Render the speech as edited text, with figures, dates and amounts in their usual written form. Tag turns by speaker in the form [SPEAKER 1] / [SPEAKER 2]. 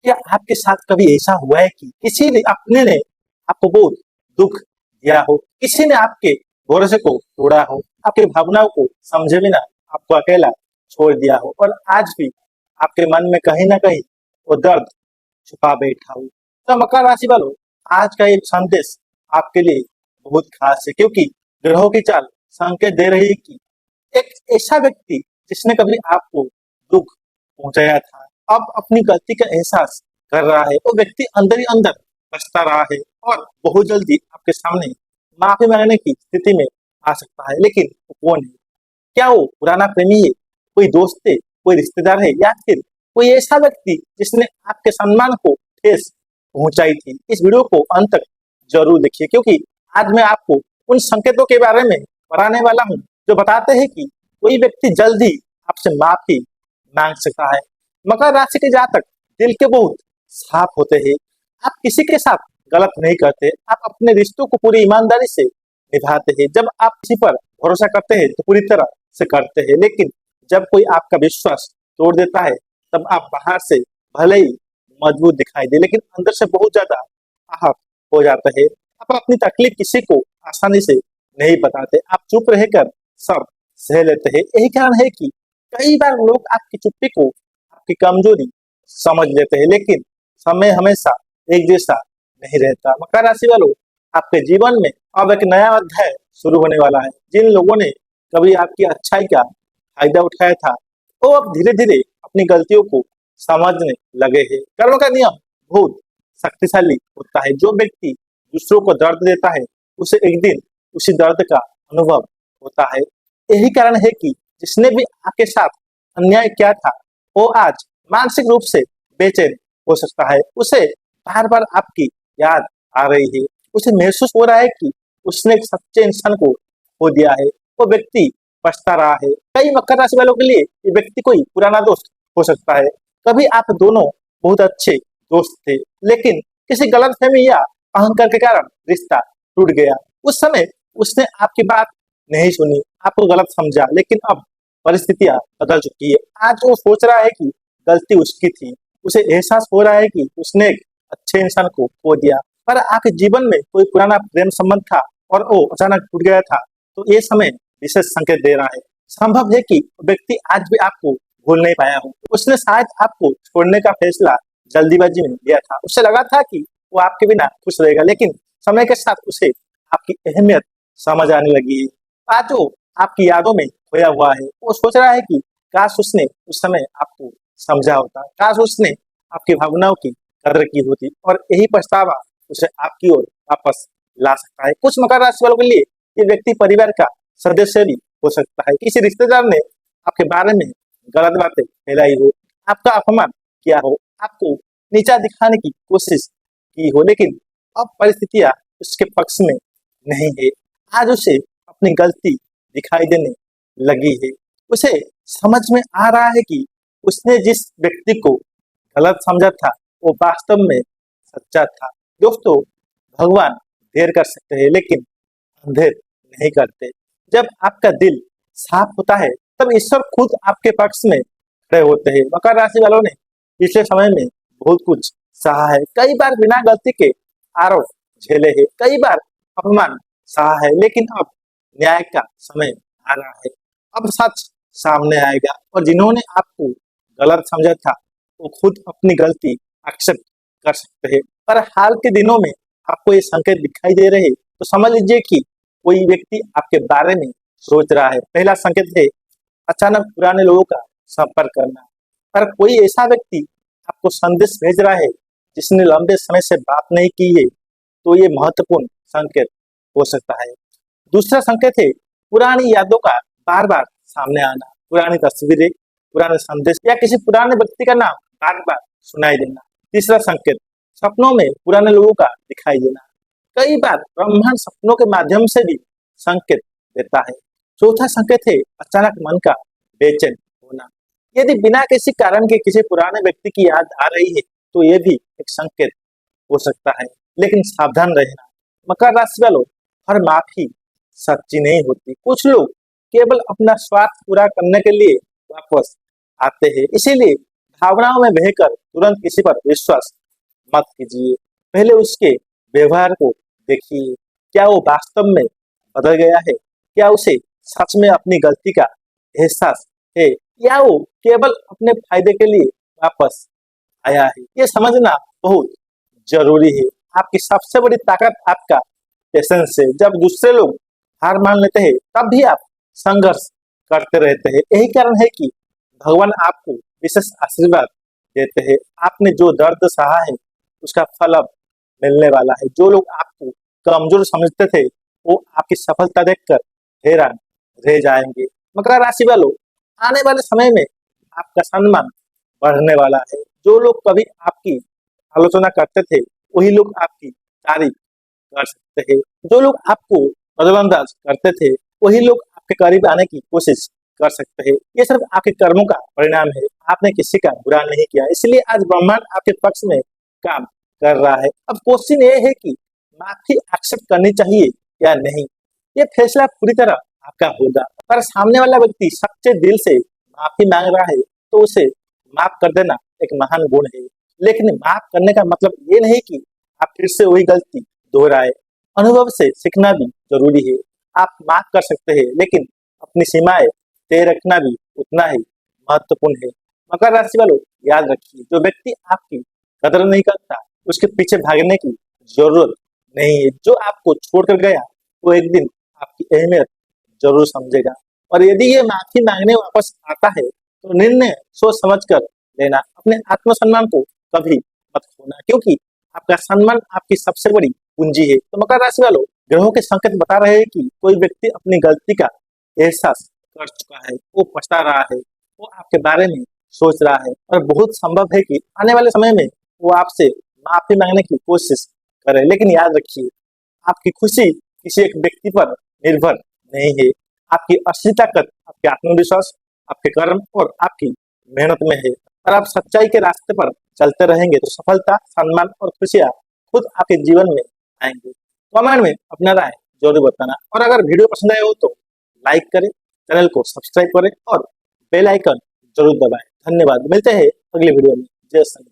[SPEAKER 1] क्या आपके साथ कभी ऐसा हुआ है कि किसी ने अपने ने आपको बहुत दुख दिया हो, किसी ने आपके भरोसे को तोड़ा हो, आपकी भावनाओं को समझे बिना आपको अकेला छोड़ दिया हो और आज भी आपके मन में कहीं ना कहीं वो दर्द छुपा बैठा हो। तो मकर राशि वालों, आज का एक संदेश आपके लिए बहुत खास है क्योंकि ग्रहों की चाल संकेत दे रही है कि एक ऐसा व्यक्ति जिसने कभी आपको दुख पहुंचाया था, अब अपनी गलती का एहसास कर रहा है। वो व्यक्ति अंदर ही अंदर पछता रहा है और बहुत जल्दी आपके सामने माफी मांगने की स्थिति में आ सकता है। लेकिन वो कौन है? क्या वो पुराना प्रेमी है, कोई दोस्त है, कोई रिश्तेदार है या फिर कोई ऐसा व्यक्ति जिसने आपके सम्मान को ठेस पहुंचाई थी? इस वीडियो को अंत तक जरूर देखिए क्योंकि आज मैं आपको उन संकेतों के बारे में बताने वाला हूँ जो बताते हैं कि कोई व्यक्ति जल्द ही आपसे माफी मांग सकता है। मकर राशि के जातक दिल के बहुत साफ होते हैं। आप किसी के साथ गलत नहीं करते, आप अपने रिश्तों को पूरी ईमानदारी से निभाते हैं। जब आप किसी पर भरोसा करते हैं तो पूरी तरह से करते हैं, लेकिन जब कोई आपका विश्वास तोड़ देता है तब आप बाहर से भले ही मजबूत दिखाई दे लेकिन अंदर से बहुत ज्यादा आहत हो जाते हैं। आप अपनी तकलीफ किसी को आसानी से नहीं बताते, आप चुप रहकर सब सह लेते हैं। यही कारण है कि कई बार लोग आपकी चुप्पी को आपकी कमजोरी समझ लेते हैं, लेकिन समय हमेशा एक जैसा नहीं रहता। मकर राशि वालों, आपके जीवन में अब एक नया अध्याय शुरू होने वाला है। जिन लोगों ने कभी आपकी अच्छाई का फायदा उठाया था वो अब धीरे धीरे अपनी गलतियों को समझने लगे हैं। कर्म का नियम बहुत शक्तिशाली होता है। जो व्यक्ति दूसरों को दर्द देता है उसे एक दिन उसी दर्द का अनुभव होता है। यही कारण है कि जिसने भी आपके साथ अन्याय किया था वो आज मानसिक रूप से बेचैन हो सकता है। उसे बार बार आपकी याद आ रही है, उसे महसूस हो रहा है कि उसने एक सच्चे इंसान को खो दिया है। वो व्यक्ति पछता रहा है। कई मकर राशि वालों के लिए ये व्यक्ति कोई पुराना दोस्त हो सकता है। कभी आप दोनों बहुत अच्छे दोस्त थे, लेकिन किसी गलतफहमी या अहंकार के कारण रिश्ता टूट गया। उस समय उसने आपकी बात नहीं सुनी, आपको गलत समझा, लेकिन अब परिस्थितियां बदल चुकी है। आज वो सोच रहा है कि गलती उसकी थी। उसे एहसास हो रहा है कि उसने एक अच्छे इंसान को खो दिया। पर आपके जीवन में कोई पुराना प्रेम संबंध था और वो अचानक टूट गया था, तो ये समय विशेष संकेत दे रहा है। संभव है कि व्यक्ति आज भी आपको भूल नहीं पाया हो। उसने शायद आपको छोड़ने का फैसला जल्दीबाजी में लिया था। उसे लगा था कि वो आपके बिना खुश रहेगा, लेकिन समय के साथ उसे आपकी अहमियत समझ आने लगी है। आज वो आपकी यादों में खोया हुआ है। वो सोच रहा है कि काश उसने उस समय आपको समझा होता, काश उसने आपकी भावनाओं की कदर की होती, और यही पछतावा उसे आपकी ओर वापस ला सकता है। कुछ मकर राशि वालों के लिए ये व्यक्ति परिवार का सदस्य भी हो सकता है। किसी रिश्तेदार ने आपके बारे में गलत बातें फैलाई हो, आपका अपमान किया हो, आपको नीचा दिखाने की कोशिश की हो, लेकिन अब परिस्थितियां उसके पक्ष में नहीं है। आज उसे अपनी गलती दिखाई देने लगी है। उसे समझ में आ रहा है कि उसने जिस व्यक्ति को गलत समझा था वो वास्तव में सच्चा था। दोस्तों, भगवान देर कर सकते हैं लेकिन अंधेर नहीं करते। जब आपका दिल साफ होता है तब ईश्वर खुद आपके पक्ष में खड़े होते हैं। मकर राशि वालों ने पिछले समय में बहुत कुछ सहा है। कई बार बिना गलती के आरोप झेले हैं, कई बार अपमान सहा है, लेकिन अब न्याय का समय आ रहा है। अब सच सामने आएगा और जिन्होंने आपको गलत समझा था वो खुद अपनी गलती एक्सेप्ट कर सकते हैं। पर हाल के दिनों में आपको ये संकेत दिखाई दे रहे हैं तो समझ लीजिए कि कोई व्यक्ति आपके बारे में सोच रहा है। पहला संकेत है अचानक पुराने लोगों का संपर्क करना। पर कोई ऐसा व्यक्ति आपको संदेश भेज रहा है जिसने लंबे समय से बात नहीं की है, तो ये महत्वपूर्ण संकेत हो सकता है। दूसरा संकेत है पुरानी यादों का बार बार सामने आना, पुरानी तस्वीरें, पुराने संदेश या किसी पुराने व्यक्ति का नाम बार बार सुनाई देना। तीसरा संकेत सपनों में पुराने लोगों का दिखाई देना। कई बार ब्रह्मांड सपनों के माध्यम से भी संकेत देता है। चौथा संकेत है अचानक मन का बेचैन होना। यदि बिना किसी कारण के किसी पुराने व्यक्ति की याद आ रही है तो यह भी एक संकेत हो सकता है, लेकिन सावधान रहना। मकर राशि वालों, हर माफी सच्ची नहीं होती। कुछ लोग केवल अपना स्वार्थ पूरा करने के लिए वापस आते हैं, इसीलिए भावनाओं में बहकर तुरंत किसी पर विश्वास मत कीजिए। पहले उसके व्यवहार को देखिए, क्या वो वास्तव में बदल गया है? क्या उसे सच में अपनी गलती का एहसास है, या वो केवल अपने फायदे के लिए वापस आया है? ये समझना बहुत जरूरी है। आपकी सबसे बड़ी ताकत आपका पेशेंस है। जब दूसरे लोग हार मान लेते हैं, तब भी आप संघर्ष करते रहते हैं। यही कारण है कि भगवान आपको विशेष आशीर्वाद देते हैं। आपने जो दर्द सहा है, उसका फल अब मिलने वाला है। जो लोग आपको कमजोर समझते थे, वो आपकी सफलता देखकर हैरान रह जाएंगे। मकर राशि वालों, आने वाले समय में आपका सम्मान बढ़ने वाला है। जो लोग कभी आपकी आलोचना करते थे, वही लोग आपकी तारीफ कर सकते हैं। जो लोग आपको नजरअंदाज करते थे, वही लोग आपके करीब आने की कोशिश कर सकते हैं। ये सिर्फ आपके कर्मों का परिणाम है। आपने किसी का बुरा नहीं किया, इसलिए आज ब्रह्मांड आपके पक्ष में काम कर रहा है। अब क्वेश्चन ये है कि माफी एक्सेप्ट करनी चाहिए या नहीं। ये फैसला पूरी तरह आपका होगा। अगर सामने वाला व्यक्ति सच्चे दिल से माफी मांग रहा है, तो उसे माफ कर देना एक महान गुण है। लेकिन माफ करने का मतलब ये नहीं कि आप फिर से वही गलती दोहराए। अनुभव से सीखना भी जरूरी है। आप माफ कर सकते हैं, लेकिन अपनी सीमाएं तय रखना भी उतना ही महत्वपूर्ण है। मकर राशि वालों, याद रखिए, जो व्यक्ति आपकी कदर नहीं करता, उसके पीछे भागने की जरूरत नहीं है। जो आपको छोड़कर गया, वो एक दिन आपकी अहमियत जरूर समझेगा। और यदि ये माफी मांगने वापस आता है, तो निर्णय सोच समझ कर लेना। अपने आत्मसम्मान को कभी मत खोना, क्योंकि आपका सम्मान आपकी सबसे बड़ी पूंजी है। तो मकर राशि वालों, ग्रहों के संकेत बता रहे हैं कि कोई व्यक्ति अपनी गलती का एहसास कर चुका है, वो पछता रहा है, वो आपके बारे में सोच रहा है, और बहुत संभव है कि आने वाले समय में वो आपसे माफी मांगने की कोशिश करे। लेकिन याद रखिए, आपकी खुशी किसी एक व्यक्ति पर निर्भर नहीं है। आपकी असली ताकत आपके आत्मविश्वास, आपके कर्म और आपकी मेहनत में है। और आप सच्चाई के रास्ते पर चलते रहेंगे, तो सफलता, सम्मान और खुशियां खुद आपके जीवन में आएंगे। कमेंट में अपना राय जरूर बताना, और अगर वीडियो पसंद आए हो तो लाइक करें, चैनल को सब्सक्राइब करें और बेल आइकन जरूर दबाएं। धन्यवाद। मिलते हैं अगले वीडियो में। जय श्री राम।